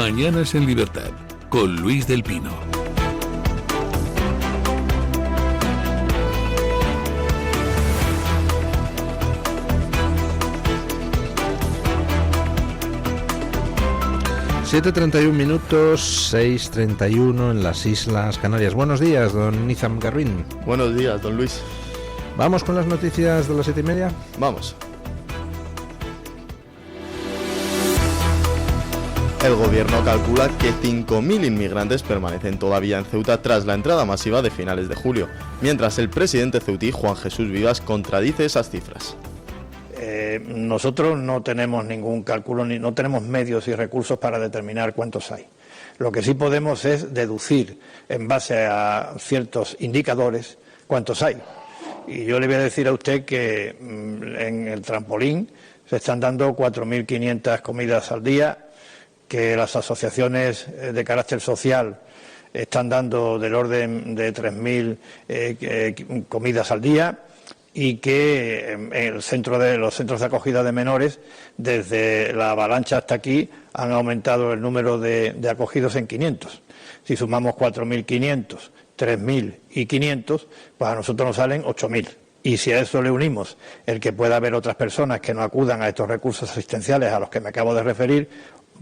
Mañanas en Libertad, con Luis del Pino. (7:31), 6:31 en las Islas Canarias. Buenos días, don Nizam Garvin. Buenos días, don Luis. ¿Vamos con las noticias de las 7:30? Vamos. El gobierno calcula que 5.000 inmigrantes permanecen todavía en Ceuta tras la entrada masiva de finales de julio, mientras el presidente ceutí, Juan Jesús Vivas, contradice esas cifras. Nosotros no tenemos ningún cálculo, ni no tenemos medios y recursos para determinar cuántos hay. Lo que sí podemos es deducir, en base a ciertos indicadores, cuántos hay. Y yo le voy a decir a usted que en el trampolín se están dando 4.500 comidas al día, que las asociaciones de carácter social están dando del orden de 3.000 comidas al día, y que en los centros de acogida de menores, desde la avalancha hasta aquí, han aumentado el número de acogidos en 500. Si sumamos 4.500, 3.500, pues a nosotros nos salen 8.000. Y si a eso le unimos el que pueda haber otras personas que no acudan a estos recursos asistenciales a los que me acabo de referir,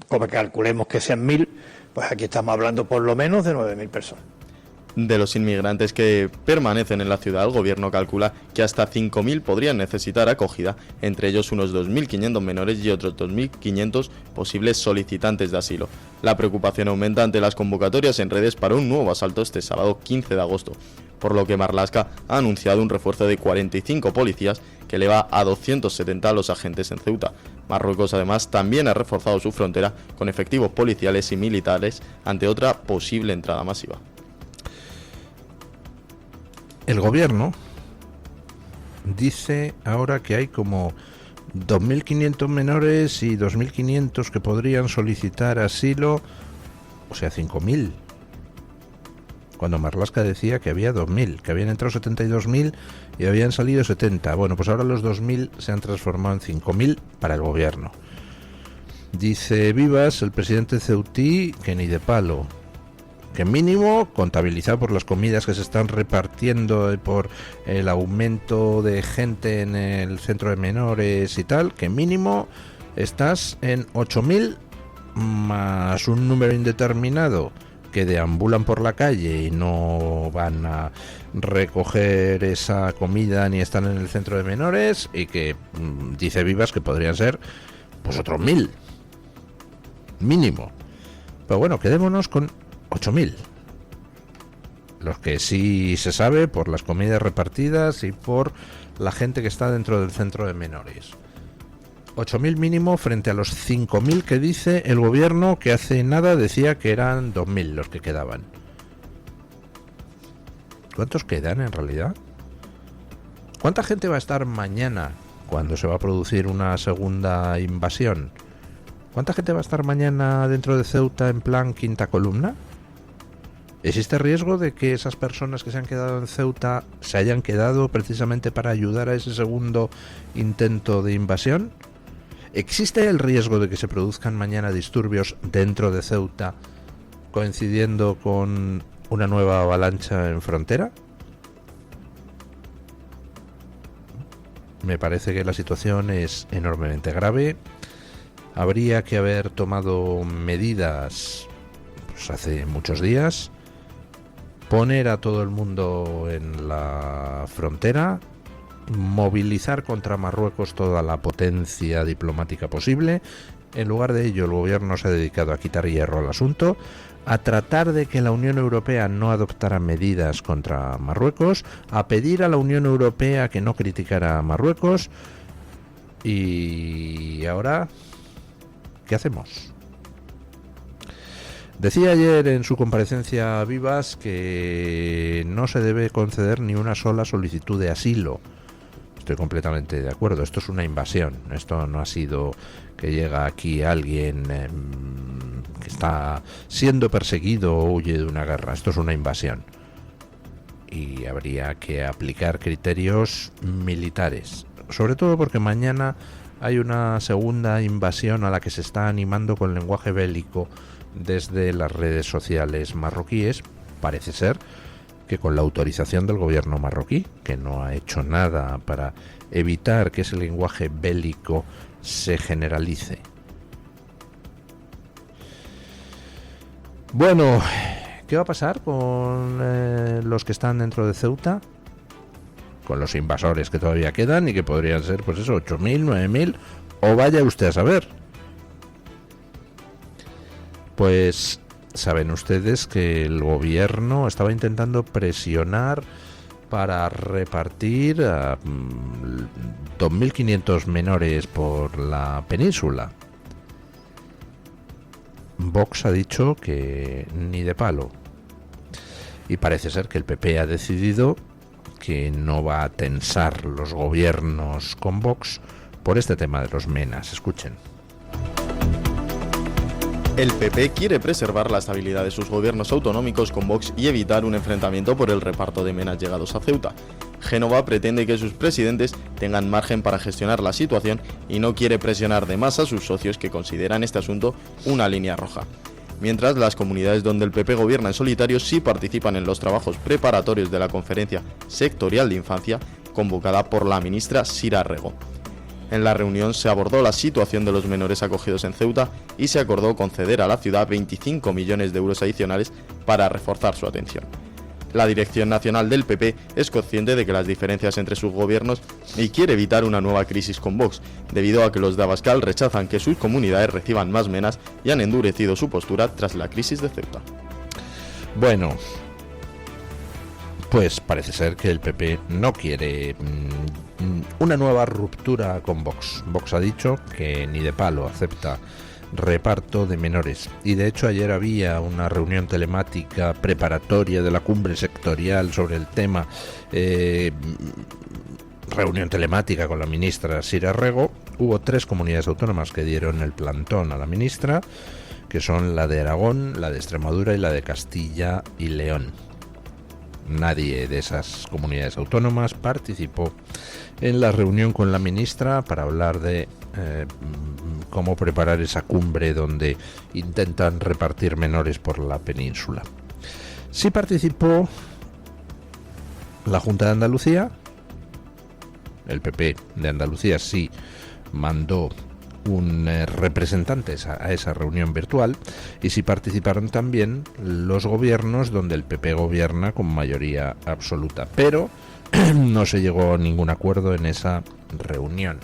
como calculemos que sean 1.000, pues aquí estamos hablando por lo menos de 9.000 personas. De los inmigrantes que permanecen en la ciudad, el gobierno calcula que hasta 5.000 podrían necesitar acogida, entre ellos unos 2.500 menores y otros 2.500 posibles solicitantes de asilo. La preocupación aumenta ante las convocatorias en redes para un nuevo asalto este sábado 15 de agosto, por lo que Marlaska ha anunciado un refuerzo de 45 policías que eleva a 270 a los agentes en Ceuta. Marruecos, además, también ha reforzado su frontera con efectivos policiales y militares ante otra posible entrada masiva. El gobierno dice ahora que hay como 2.500 menores y 2.500 que podrían solicitar asilo, o sea, 5.000. Cuando Marlaska decía que había 2.000, que habían entrado 72.000 y habían salido 70. Bueno, pues ahora los 2.000 se han transformado en 5.000 para el gobierno. Dice Vivas, el presidente ceutí, que ni de palo. Que mínimo, contabilizado por las comidas que se están repartiendo, por el aumento de gente en el centro de menores y tal, que mínimo estás en 8.000 más un número indeterminado que deambulan por la calle y no van a recoger esa comida ni están en el centro de menores, y que dice Vivas que podrían ser pues otros 1.000 mínimo. Pero bueno, quedémonos con 8.000, los que sí se sabe por las comidas repartidas y por la gente que está dentro del centro de menores. 8.000 mínimo frente a los 5.000 que dice el gobierno, que hace nada decía que eran 2.000 los que quedaban. ¿Cuántos quedan en realidad? ¿Cuánta gente va a estar mañana cuando se va a producir una segunda invasión? ¿Cuánta gente va a estar mañana dentro de Ceuta en plan quinta columna? ¿Existe riesgo de que esas personas que se han quedado en Ceuta se hayan quedado precisamente para ayudar a ese segundo intento de invasión? ¿Existe el riesgo de que se produzcan mañana disturbios dentro de Ceuta coincidiendo con una nueva avalancha en frontera? Me parece que la situación es enormemente grave. Habría que haber tomado medidas pues hace muchos días. Poner a todo el mundo en la frontera, movilizar contra Marruecos toda la potencia diplomática posible. En lugar de ello, el gobierno se ha dedicado a quitar hierro al asunto, a tratar de que la Unión Europea no adoptara medidas contra Marruecos, a pedir a la Unión Europea que no criticara a Marruecos. Y ahora, ¿qué hacemos? Decía ayer en su comparecencia Vivas que no se debe conceder ni una sola solicitud de asilo. Estoy completamente de acuerdo. Esto es una invasión. Esto no ha sido que llega aquí alguien que está siendo perseguido o huye de una guerra. Esto es una invasión. Y habría que aplicar criterios militares. Sobre todo porque mañana hay una segunda invasión a la que se está animando con lenguaje bélico desde las redes sociales marroquíes. Parece ser que con la autorización del gobierno marroquí, que no ha hecho nada para evitar que ese lenguaje bélico se generalice. Bueno, ¿qué va a pasar con los que están dentro de Ceuta? Con los invasores que todavía quedan y que podrían ser, pues eso, 8.000, 9.000, o vaya usted a saber. Pues saben ustedes que el gobierno estaba intentando presionar para repartir a 2.500 menores por la península. Vox ha dicho que ni de palo. Y parece ser que el PP ha decidido que no va a tensar los gobiernos con Vox por este tema de los menas. Escuchen. El PP quiere preservar la estabilidad de sus gobiernos autonómicos con Vox y evitar un enfrentamiento por el reparto de menas llegados a Ceuta. Génova pretende que sus presidentes tengan margen para gestionar la situación y no quiere presionar de más a sus socios que consideran este asunto una línea roja. Mientras, las comunidades donde el PP gobierna en solitario sí participan en los trabajos preparatorios de la Conferencia Sectorial de Infancia convocada por la ministra Sira Rego. En la reunión se abordó la situación de los menores acogidos en Ceuta y se acordó conceder a la ciudad 25 millones de euros adicionales para reforzar su atención. La dirección nacional del PP es consciente de que las diferencias entre sus gobiernos y quiere evitar una nueva crisis con Vox, debido a que los de Abascal rechazan que sus comunidades reciban más menas y han endurecido su postura tras la crisis de Ceuta. Bueno, pues parece ser que el PP no quiere una nueva ruptura con Vox. Vox ha dicho que ni de palo acepta reparto de menores, y de hecho ayer había una reunión telemática preparatoria de la cumbre sectorial sobre el tema, reunión telemática con la ministra Sira Rego. Hubo 3 comunidades autónomas que dieron el plantón a la ministra, que son la de Aragón, la de Extremadura y la de Castilla y León. Nadie de esas comunidades autónomas participó en la reunión con la ministra para hablar de cómo preparar esa cumbre donde intentan repartir menores por la península. Sí participó la Junta de Andalucía. El PP de Andalucía sí mandó representantes a esa reunión virtual, y sí participaron también los gobiernos donde el PP gobierna con mayoría absoluta, pero no se llegó a ningún acuerdo en esa reunión.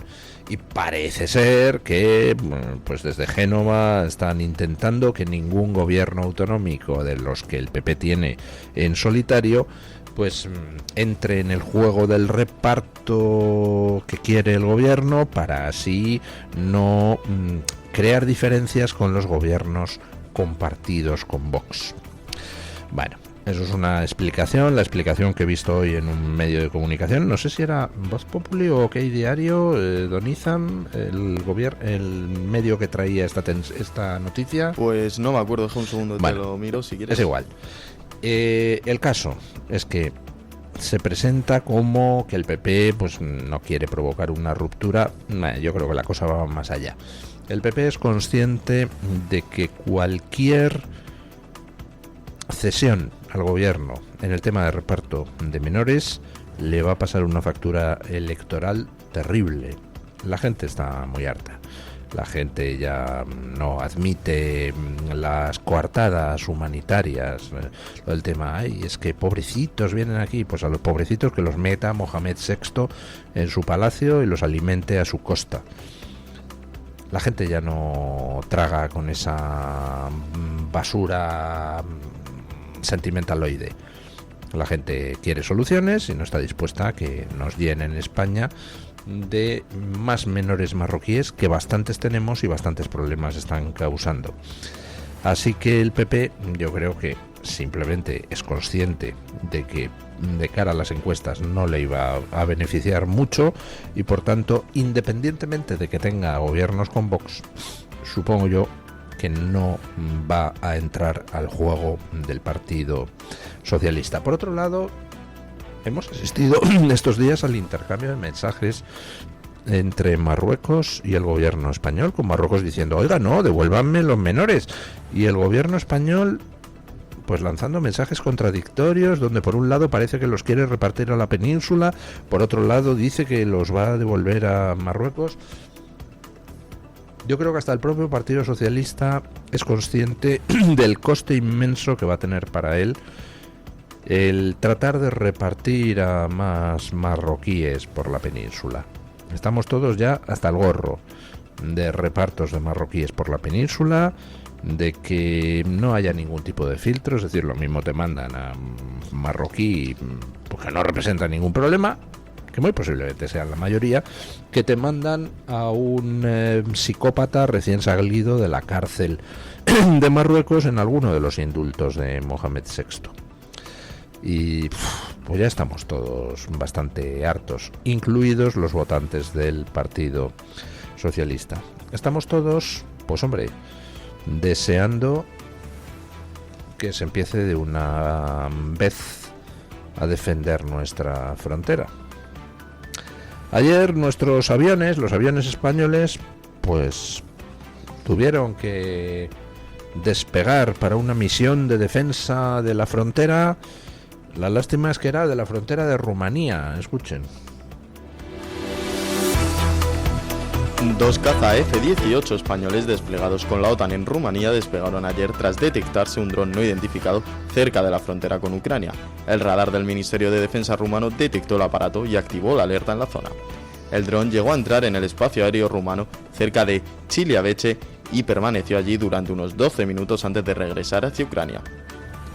Y parece ser que pues desde Génova están intentando que ningún gobierno autonómico de los que el PP tiene en solitario pues entre en el juego del reparto que quiere el gobierno, para así no crear diferencias con los gobiernos compartidos con Vox. Bueno, eso es una explicación, la explicación que he visto hoy en un medio de comunicación. No sé si era Voz Populi o OK Diario, Don Izan, el medio que traía esta noticia. Pues no me acuerdo, deja un segundo, bueno, te lo miro si quieres. Es igual. El caso es que se presenta como que el PP pues no quiere provocar una ruptura. Yo creo que la cosa va más allá. El PP es consciente de que cualquier cesión al gobierno en el tema de reparto de menores le va a pasar una factura electoral terrible. La gente está muy harta. La gente ya no admite las coartadas humanitarias. Lo del tema, ay, es que pobrecitos vienen aquí. Pues a los pobrecitos que los meta Mohamed VI en su palacio y los alimente a su costa. La gente ya no traga con esa basura sentimentaloide. La gente quiere soluciones y no está dispuesta a que nos llenen España de más menores marroquíes, que bastantes tenemos y bastantes problemas están causando. Así que el PP, yo creo que simplemente es consciente de que de cara a las encuestas no le iba a beneficiar mucho, y por tanto, independientemente de que tenga gobiernos con Vox, supongo yo que no va a entrar al juego del Partido Socialista. Por otro lado, hemos asistido estos días al intercambio de mensajes entre Marruecos y el gobierno español, con Marruecos diciendo, oiga, no, devuélvanme los menores, y el gobierno español pues lanzando mensajes contradictorios, donde por un lado parece que los quiere repartir a la península, por otro lado dice que los va a devolver a Marruecos. Yo creo que hasta el propio Partido Socialista es consciente del coste inmenso que va a tener para él el tratar de repartir a más marroquíes por la península. Estamos todos ya hasta el gorro de repartos de marroquíes por la península, de que no haya ningún tipo de filtro, es decir, lo mismo te mandan a marroquí, porque no representa ningún problema, que muy posiblemente sean la mayoría, que te mandan a un psicópata recién salido de la cárcel de Marruecos en alguno de los indultos de Mohamed VI. Y pues ya estamos todos bastante hartos, incluidos los votantes del Partido Socialista. Estamos todos, pues hombre, deseando que se empiece de una vez a defender nuestra frontera. Ayer nuestros aviones, los aviones españoles, pues tuvieron que despegar para una misión de defensa de la frontera. La lástima es que era de la frontera de Rumanía, escuchen. 2 caza F-18 españoles desplegados con la OTAN en Rumanía despegaron ayer tras detectarse un dron no identificado cerca de la frontera con Ucrania. El radar del Ministerio de Defensa rumano detectó el aparato y activó la alerta en la zona. El dron llegó a entrar en el espacio aéreo rumano cerca de Chiliaveche y permaneció allí durante unos 12 minutos antes de regresar hacia Ucrania.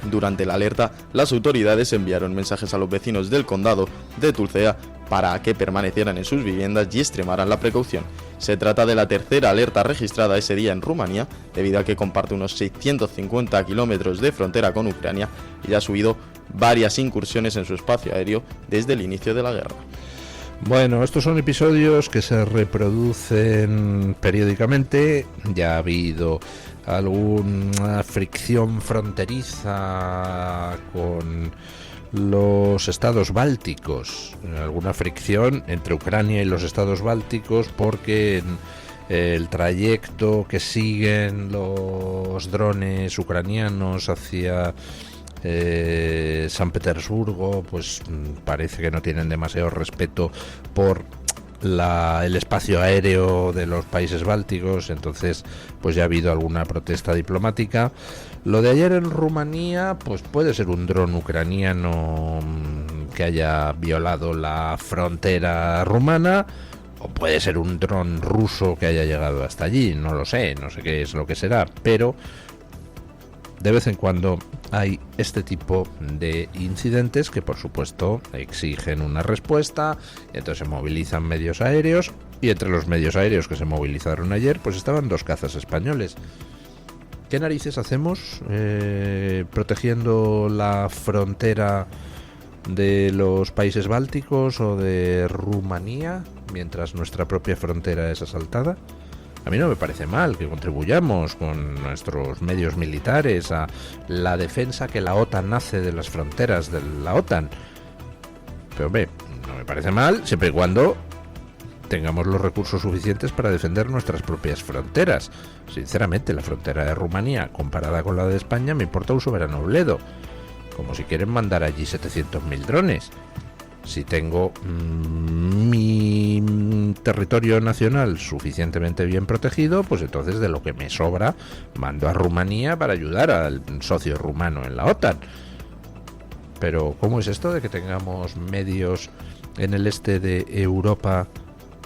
Durante la alerta, las autoridades enviaron mensajes a los vecinos del condado de Tulcea para que permanecieran en sus viviendas y extremaran la precaución. Se trata de la tercera alerta registrada ese día en Rumanía, debido a que comparte unos 650 kilómetros de frontera con Ucrania y ha subido varias incursiones en su espacio aéreo desde el inicio de la guerra. Bueno, estos son episodios que se reproducen periódicamente. Ya ha habido alguna fricción fronteriza con los estados bálticos, alguna fricción entre Ucrania y los estados bálticos, porque el trayecto que siguen los drones ucranianos hacia San Petersburgo, pues parece que no tienen demasiado respeto por el espacio aéreo de los países bálticos. Entonces pues ya ha habido alguna protesta diplomática. Lo de ayer en Rumanía pues puede ser un dron ucraniano que haya violado la frontera rumana, o puede ser un dron ruso que haya llegado hasta allí, no lo sé, no sé qué es lo que será, pero de vez en cuando hay este tipo de incidentes que por supuesto exigen una respuesta, y entonces se movilizan medios aéreos, y entre los medios aéreos que se movilizaron ayer pues estaban 2 cazas españoles. ¿Qué narices hacemos protegiendo la frontera de los países bálticos o de Rumanía mientras nuestra propia frontera es asaltada? A mí no me parece mal que contribuyamos con nuestros medios militares a la defensa que la OTAN hace de las fronteras de la OTAN. Pero hombre, no me parece mal siempre y cuando tengamos los recursos suficientes para defender nuestras propias fronteras. Sinceramente, la frontera de Rumanía comparada con la de España me importa un soberano bledo. Como si quieren mandar allí 700.000 drones. Si tengo mi territorio nacional suficientemente bien protegido, pues entonces de lo que me sobra mando a Rumanía para ayudar al socio rumano en la OTAN. Pero ¿cómo es esto de que tengamos medios en el este de Europa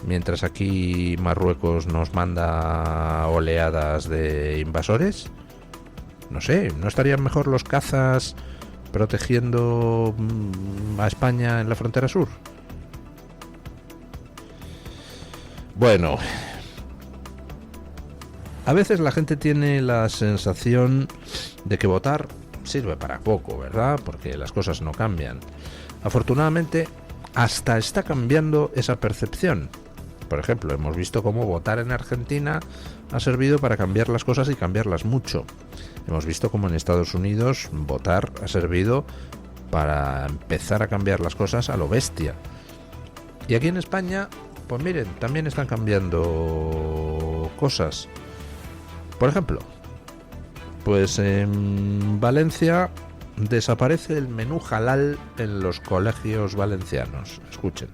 mientras aquí Marruecos nos manda oleadas de invasores? No sé, ¿no estarían mejor los cazas protegiendo a España en la frontera sur? Bueno, a veces la gente tiene la sensación de que votar sirve para poco, ¿verdad? Porque las cosas no cambian. Afortunadamente, hasta está cambiando esa percepción. Por ejemplo, hemos visto cómo votar en Argentina ha servido para cambiar las cosas y cambiarlas mucho. Hemos visto cómo en Estados Unidos votar ha servido para empezar a cambiar las cosas a lo bestia. Y aquí en España, pues miren, también están cambiando cosas. Por ejemplo, pues en Valencia desaparece el menú halal en los colegios valencianos. Escuchen.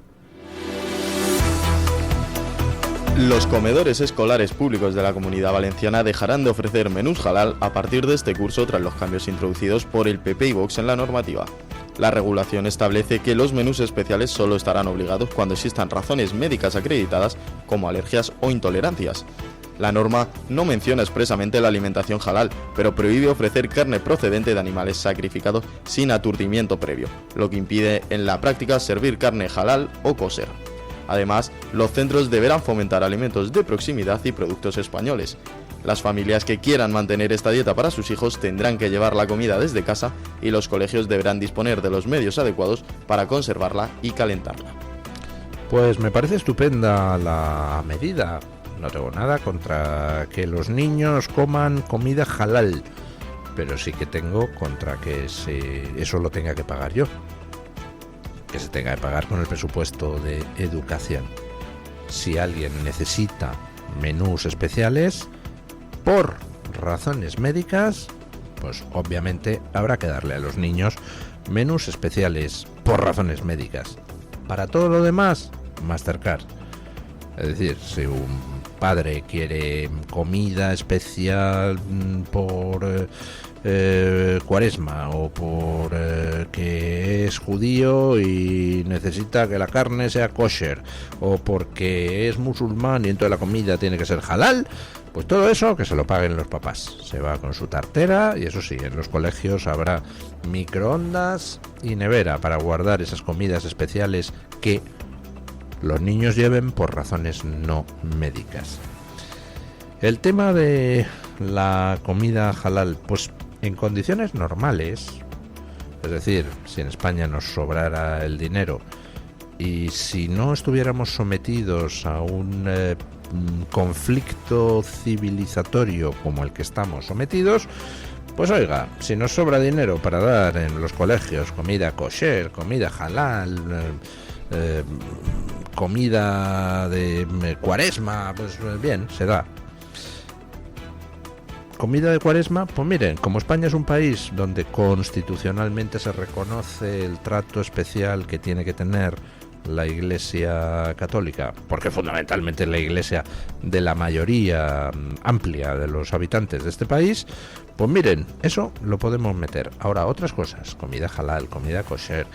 Los comedores escolares públicos de la Comunidad Valenciana dejarán de ofrecer menús halal a partir de este curso tras los cambios introducidos por el PP y Vox en la normativa. La regulación establece que los menús especiales solo estarán obligados cuando existan razones médicas acreditadas como alergias o intolerancias. La norma no menciona expresamente la alimentación halal, pero prohíbe ofrecer carne procedente de animales sacrificados sin aturdimiento previo, lo que impide en la práctica servir carne halal o kosher. Además, los centros deberán fomentar alimentos de proximidad y productos españoles. Las familias que quieran mantener esta dieta para sus hijos tendrán que llevar la comida desde casa y los colegios deberán disponer de los medios adecuados para conservarla y calentarla. Pues me parece estupenda la medida. No tengo nada contra que los niños coman comida halal, pero sí que tengo contra que eso lo tenga que pagar yo. Que se tenga que pagar con el presupuesto de educación. Si alguien necesita menús especiales por razones médicas, pues obviamente habrá que darle a los niños menús especiales por razones médicas. Para todo lo demás, Mastercard. Es decir, si un padre quiere comida especial por Cuaresma o por que es judío y necesita que la carne sea kosher, o porque es musulmán y entonces la comida tiene que ser halal, pues todo eso que se lo paguen los papás. Se va con su tartera y eso sí, en los colegios habrá microondas y nevera para guardar esas comidas especiales que los niños lleven por razones no médicas. El tema de la comida halal, pues en condiciones normales, es decir, si en España nos sobrara el dinero y si no estuviéramos sometidos a un conflicto civilizatorio como el que estamos sometidos, pues oiga, si nos sobra dinero para dar en los colegios comida kosher, comida halal, comida de Cuaresma, pues bien, se da. Comida de Cuaresma, pues miren, como España es un país donde constitucionalmente se reconoce el trato especial que tiene que tener la Iglesia católica, porque fundamentalmente es la iglesia de la mayoría amplia de los habitantes de este país, pues miren, eso lo podemos meter. Ahora, otras cosas, comida halal, comida kosher,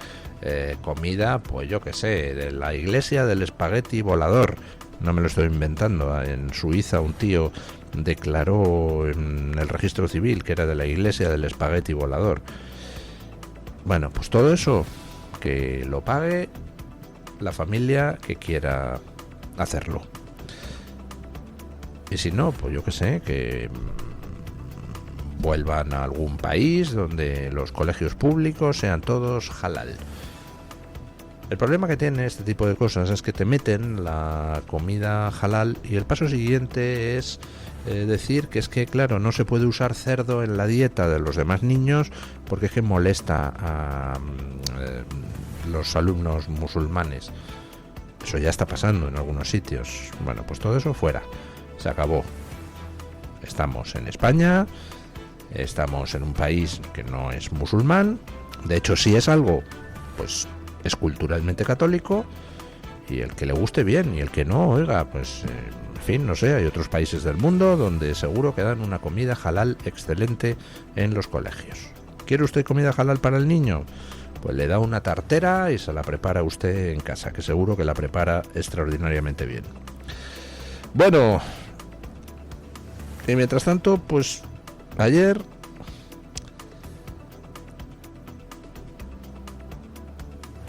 comida, pues yo qué sé, de la iglesia del espagueti volador, no me lo estoy inventando. En Suiza un tío declaró en el registro civil que era de la iglesia del espagueti volador. Bueno, pues todo eso que lo pague la familia que quiera hacerlo. Y si no, pues yo qué sé, que vuelvan a algún país donde los colegios públicos sean todos halal. El problema que tiene este tipo de cosas es que te meten la comida halal y el paso siguiente es decir que es que, claro, no se puede usar cerdo en la dieta de los demás niños porque es que molesta a los alumnos musulmanes. Eso ya está pasando en algunos sitios. Bueno, pues todo eso fuera. Se acabó. Estamos en España, estamos en un país que no es musulmán. De hecho, si es algo, pues es culturalmente católico, y el que le guste bien y el que no, oiga, pues en fin, no sé, hay otros países del mundo donde seguro que dan una comida halal excelente en los colegios. ¿Quiere usted comida halal para el niño? Pues le da una tartera y se la prepara usted en casa, que seguro que la prepara extraordinariamente bien. Bueno, y mientras tanto, pues ayer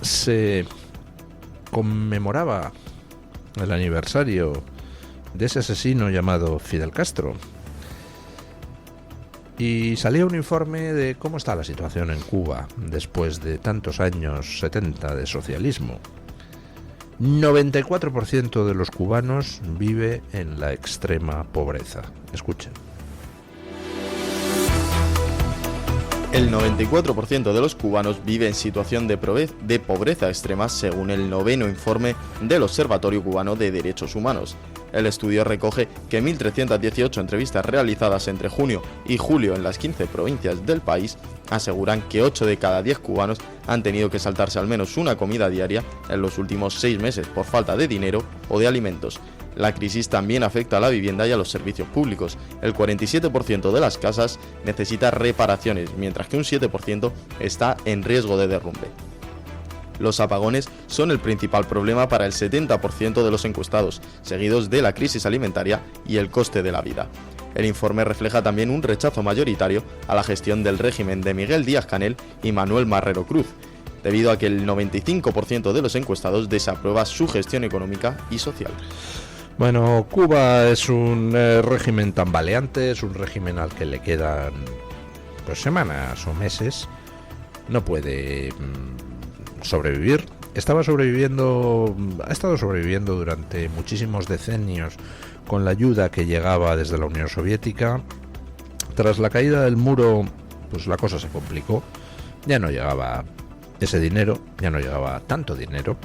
se conmemoraba el aniversario de ese asesino llamado Fidel Castro. Y salía un informe de cómo está la situación en Cuba después de tantos años 70 de socialismo. 94% de los cubanos vive en la extrema pobreza. Escuchen. El 94% de los cubanos vive en situación de pobreza extrema, según el 9º informe del Observatorio Cubano de Derechos Humanos. El estudio recoge que 1.318 entrevistas realizadas entre junio y julio en las 15 provincias del país aseguran que 8 de cada 10 cubanos han tenido que saltarse al menos una comida diaria en los últimos 6 meses por falta de dinero o de alimentos. La crisis también afecta a la vivienda y a los servicios públicos. El 47% de las casas necesita reparaciones, mientras que un 7% está en riesgo de derrumbe. Los apagones son el principal problema para el 70% de los encuestados, seguidos de la crisis alimentaria y el coste de la vida. El informe refleja también un rechazo mayoritario a la gestión del régimen de Miguel Díaz-Canel y Manuel Marrero Cruz, debido a que el 95% de los encuestados desaprueba su gestión económica y social. Bueno, Cuba es un régimen tambaleante, es un régimen al que le quedan pues semanas o meses. No puede sobrevivir. Ha estado sobreviviendo durante muchísimos decenios con la ayuda que llegaba desde la Unión Soviética. Tras la caída del muro, pues la cosa se complicó. Ya no llegaba ese dinero, ya no llegaba tanto dinero.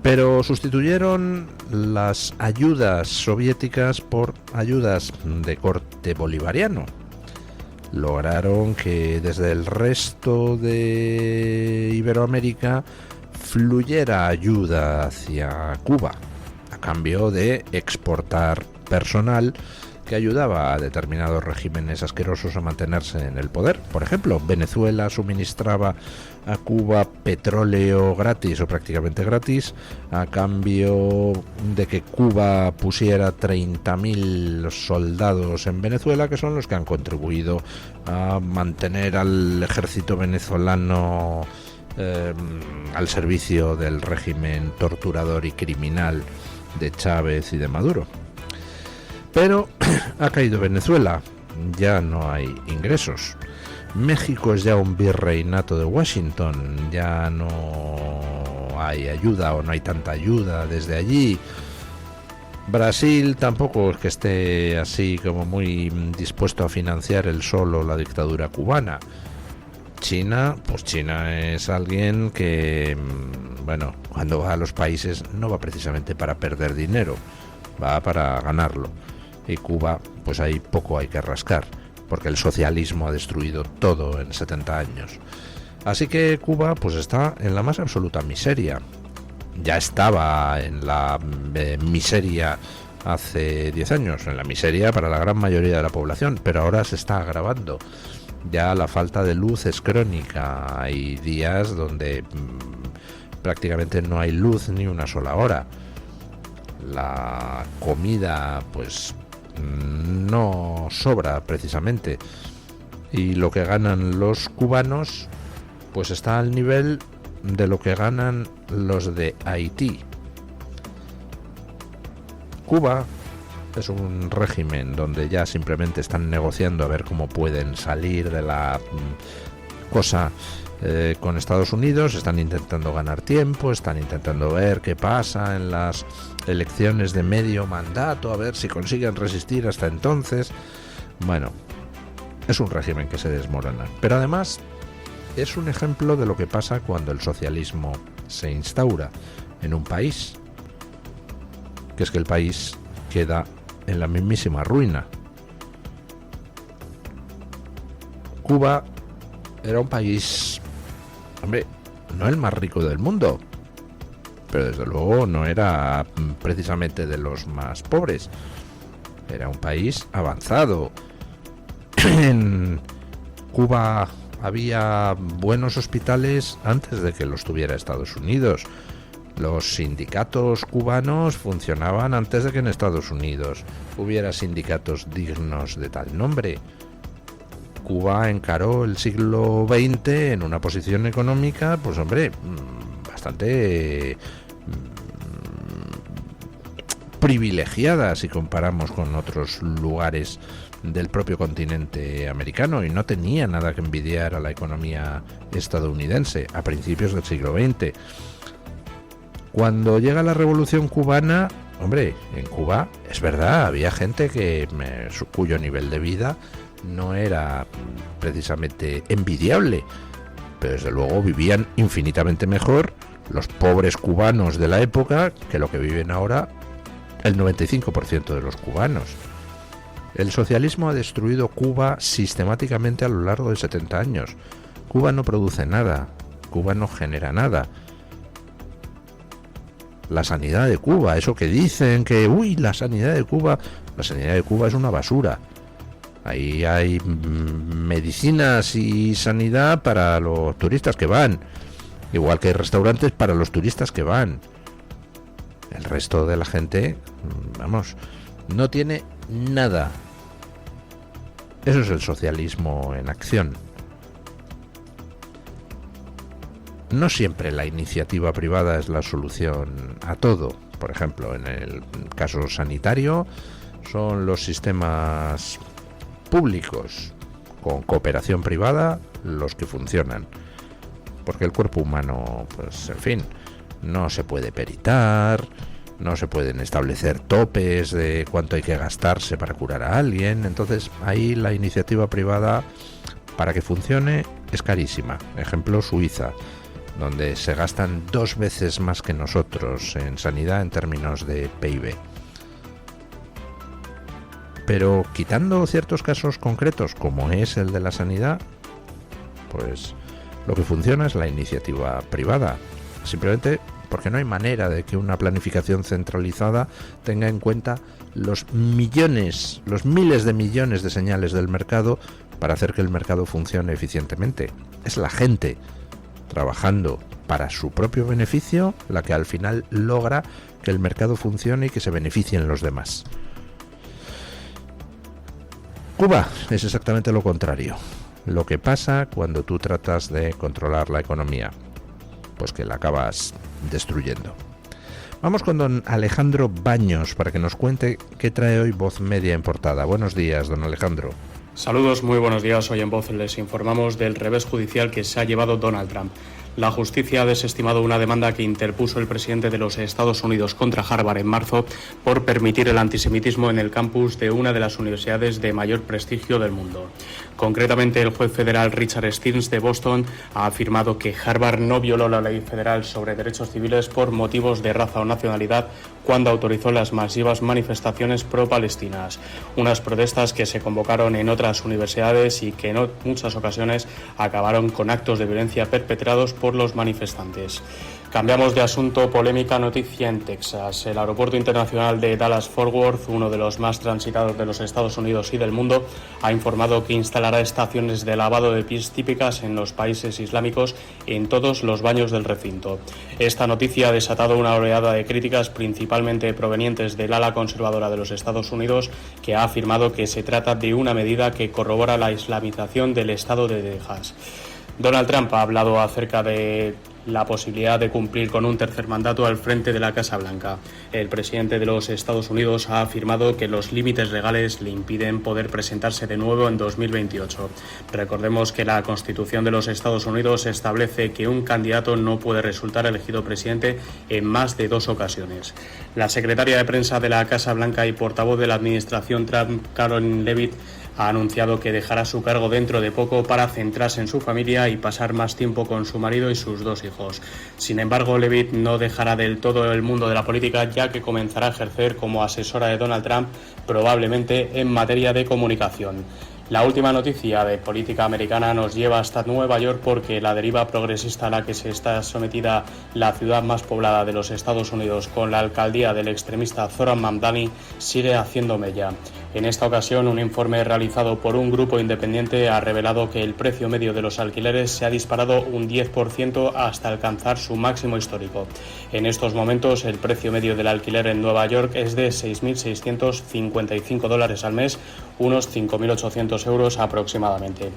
Pero sustituyeron las ayudas soviéticas por ayudas de corte bolivariano. Lograron que desde el resto de Iberoamérica fluyera ayuda hacia Cuba, a cambio de exportar personal que ayudaba a determinados regímenes asquerosos a mantenerse en el poder. Por ejemplo, Venezuela suministraba a Cuba petróleo gratis o prácticamente gratis, a cambio de que Cuba pusiera 30.000 soldados en Venezuela, que son los que han contribuido a mantener al ejército venezolano al servicio del régimen torturador y criminal de Chávez y de Maduro. Pero ha caído Venezuela, ya no hay ingresos. México es ya un virreinato de Washington, ya no hay ayuda o no hay tanta ayuda desde allí. Brasil tampoco es que esté así como muy dispuesto a financiar él solo la dictadura cubana. China, pues China es alguien que, bueno, cuando va a los países no va precisamente para perder dinero, va para ganarlo. Y Cuba, pues ahí poco hay que rascar, porque el socialismo ha destruido todo en 70 años. Así que Cuba pues está en la más absoluta miseria. Ya estaba en la miseria hace 10 años, en la miseria para la gran mayoría de la población, pero ahora se está agravando. Ya la falta de luz es crónica, hay días donde prácticamente no hay luz ni una sola hora. La comida pues no sobra precisamente, y lo que ganan los cubanos pues está al nivel de lo que ganan los de Haití. Cuba es un régimen donde ya simplemente están negociando a ver cómo pueden salir de la cosa con Estados Unidos, están intentando ganar tiempo, están intentando ver qué pasa en las elecciones de medio mandato, a ver si consiguen resistir hasta entonces. Bueno, es un régimen que se desmorona, pero además es un ejemplo de lo que pasa cuando el socialismo se instaura en un país, que es que el país queda en la mismísima ruina. Cuba era un país, hombre, no el más rico del mundo, pero desde luego no era precisamente de los más pobres. Era un país avanzado. En Cuba había buenos hospitales antes de que los tuviera Estados Unidos. Los sindicatos cubanos funcionaban antes de que en Estados Unidos hubiera sindicatos dignos de tal nombre. Cuba encaró el siglo XX en una posición económica, pues hombre, bastante privilegiada si comparamos con otros lugares del propio continente americano, y no tenía nada que envidiar a la economía estadounidense a principios del siglo XX. Cuando llega la Revolución Cubana, hombre, en Cuba es verdad, había gente cuyo nivel de vida no era precisamente envidiable, pero desde luego vivían infinitamente mejor los pobres cubanos de la época que lo que viven ahora el 95% de los cubanos. El socialismo ha destruido Cuba sistemáticamente a lo largo de 70 años. Cuba no produce nada, Cuba no genera nada. La sanidad de Cuba, eso que dicen que, la sanidad de Cuba es una basura. Ahí hay medicinas y sanidad para los turistas que van, igual que hay restaurantes para los turistas que van. El resto de la gente, no tiene nada. Eso es el socialismo en acción. No siempre la iniciativa privada es la solución a todo. Por ejemplo, en el caso sanitario, son los sistemas públicos con cooperación privada los que funcionan. Porque el cuerpo humano, pues en fin, no se puede peritar, no se pueden establecer topes de cuánto hay que gastarse para curar a alguien. Entonces, ahí la iniciativa privada, para que funcione, es carísima. Ejemplo, Suiza, donde se gastan 2 veces más que nosotros en sanidad en términos de PIB. Pero quitando ciertos casos concretos, como es el de la sanidad, pues lo que funciona es la iniciativa privada. Simplemente porque no hay manera de que una planificación centralizada tenga en cuenta los miles de millones de señales del mercado para hacer que el mercado funcione eficientemente. Es la gente trabajando para su propio beneficio la que al final logra que el mercado funcione y que se beneficien los demás. Cuba es exactamente lo contrario. Lo que pasa cuando tú tratas de controlar la economía, pues que la acabas destruyendo. Vamos con don Alejandro Baños para que nos cuente qué trae hoy Voz Media en portada. Buenos días, don Alejandro. Saludos, muy buenos días. Hoy en Voz les informamos del revés judicial que se ha llevado Donald Trump. La justicia ha desestimado una demanda que interpuso el presidente de los Estados Unidos contra Harvard en marzo por permitir el antisemitismo en el campus de una de las universidades de mayor prestigio del mundo. Concretamente, el juez federal Richard Stearns de Boston ha afirmado que Harvard no violó la ley federal sobre derechos civiles por motivos de raza o nacionalidad cuando autorizó las masivas manifestaciones pro-palestinas, unas protestas que se convocaron en otras universidades y que en muchas ocasiones acabaron con actos de violencia perpetrados por los manifestantes. Cambiamos de asunto. Polémica noticia en Texas. El aeropuerto internacional de Dallas-Fort Worth, uno de los más transitados de los Estados Unidos y del mundo, ha informado que instalará estaciones de lavado de pies típicas en los países islámicos en todos los baños del recinto. Esta noticia ha desatado una oleada de críticas, principalmente provenientes del ala conservadora de los Estados Unidos, que ha afirmado que se trata de una medida que corrobora la islamización del estado de Texas. Donald Trump ha hablado acerca de la posibilidad de cumplir con un tercer mandato al frente de la Casa Blanca. El presidente de los Estados Unidos ha afirmado que los límites legales le impiden poder presentarse de nuevo en 2028. Recordemos que la Constitución de los Estados Unidos establece que un candidato no puede resultar elegido presidente en más de 2 ocasiones. La secretaria de prensa de la Casa Blanca y portavoz de la administración Trump, Karoline Leavitt, ha anunciado que dejará su cargo dentro de poco para centrarse en su familia y pasar más tiempo con su marido y sus 2 hijos. Sin embargo, Leavitt no dejará del todo el mundo de la política, ya que comenzará a ejercer como asesora de Donald Trump, probablemente en materia de comunicación. La última noticia de política americana nos lleva hasta Nueva York, porque la deriva progresista a la que se está sometida la ciudad más poblada de los Estados Unidos, con la alcaldía del extremista Zoran Mamdani, sigue haciendo mella. En esta ocasión, un informe realizado por un grupo independiente ha revelado que el precio medio de los alquileres se ha disparado un 10% hasta alcanzar su máximo histórico. En estos momentos, el precio medio del alquiler en Nueva York es de $6.655 al mes, unos 5.800 euros aproximadamente.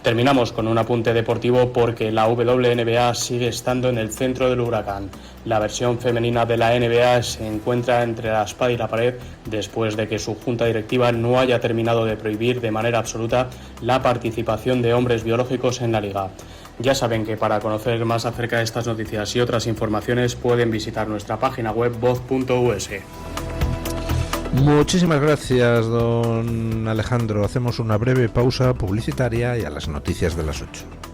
Terminamos con un apunte deportivo, porque la WNBA sigue estando en el centro del huracán. La versión femenina de la NBA se encuentra entre la espada y la pared después de que su junta directiva no haya terminado de prohibir de manera absoluta la participación de hombres biológicos en la liga. Ya saben que para conocer más acerca de estas noticias y otras informaciones pueden visitar nuestra página web voz.us. Muchísimas gracias, don Alejandro. Hacemos una breve pausa publicitaria y a las noticias de las 8.